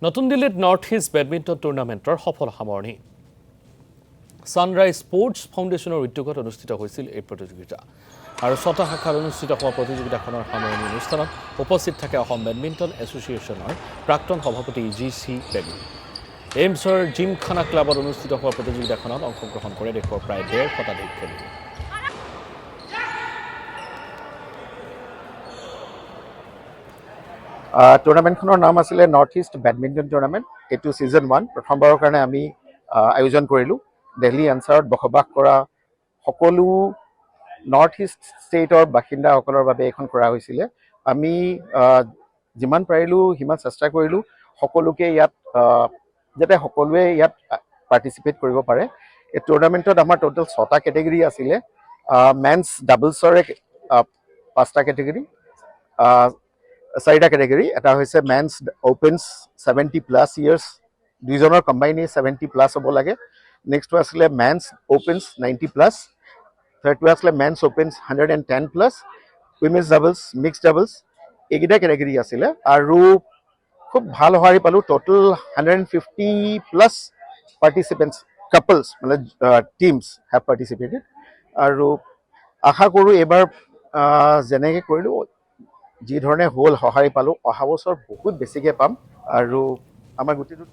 নতুন দিল্লীত north east badminton টুৰ্ণামেণ্টৰ সফল সামৰণি ছানৰাইজ স্পৰ্টছ ফাউণ্ডেশ্যনৰ উদ্যোগত অনুষ্ঠিত হৈছিল এই প্ৰতিযোগিতা আৰু ছটা শাখাত অনুষ্ঠিত হোৱা প্ৰতিযোগিতাখনৰ সামৰণি অনুষ্ঠানত উপস্থিত থাকে অসম বেডমিণ্টন এছ'চিয়েশ্যনৰ প্ৰাক্তন সভাপতি জি.চি. বেবী। এইমছৰ জিমখানা ক্লাবত অনুষ্ঠিত হোৱা প্ৰতিযোগিতাখনত অংশগ্ৰহণ কৰে দেশৰ প্ৰায় ১৫০ শতাধিক খেলুৱৈ। টুৰ্ণামেণ্টখনৰ নাম আছিলে নৰ্থ ইষ্ট বেডমিণ্টন টুৰ্ণামেণ্ট। এইটো ছিজন 1 প্ৰথমবাৰৰ কাৰণে আমি আয়োজন কৰিলোঁ। দিল্লী এনচাৰত বসবাস কৰা সকলো নৰ্থ ইষ্ট ষ্টেটৰ বাসিন্দাসকলৰ বাবে এইখন কৰা হৈছিলে। আমি যিমান পাৰিলোঁ সিমান চেষ্টা কৰিলোঁ সকলোকে ইয়াত যাতে সকলোৱে ইয়াত পাৰ্টিচিপেট কৰিব পাৰে। এই টুৰ্ণামেণ্টত আমাৰ টোটেল 6টা কেটেগৰী আছিলে। মেন্স ডাবলছৰে 5টা কেটেগৰী, 4টা কেটেগৰী। এটা হৈছে মেন্স অপেন্স 70+ ইয়াৰ্ছ, দুইজনৰ কম্বাইনে 70+ হ'ব লাগে। নেক্সটটো আছিলে মেন্স অপেন্স 90+, থাৰ্ডটো আছিলে men's opens 110+, women's doubles, mixed doubles, এইকেইটা কেটেগৰী আছিলে। আৰু খুব ভাল সঁহাৰি পালোঁ। টোটেল 150+ পাৰ্টিচিপেণ্টছ, কাপলছ মানে টিমছ হেভ পাৰ্টিচিপেটেড। আৰু আশা কৰোঁ এইবাৰ যেনেকৈ কৰিলোঁ, যি ধৰণে হ'ল সঁহাৰি পালোঁ, অহা বছৰ বহুত বেছিকৈ পাম। আৰু আমাৰ গোটেইটো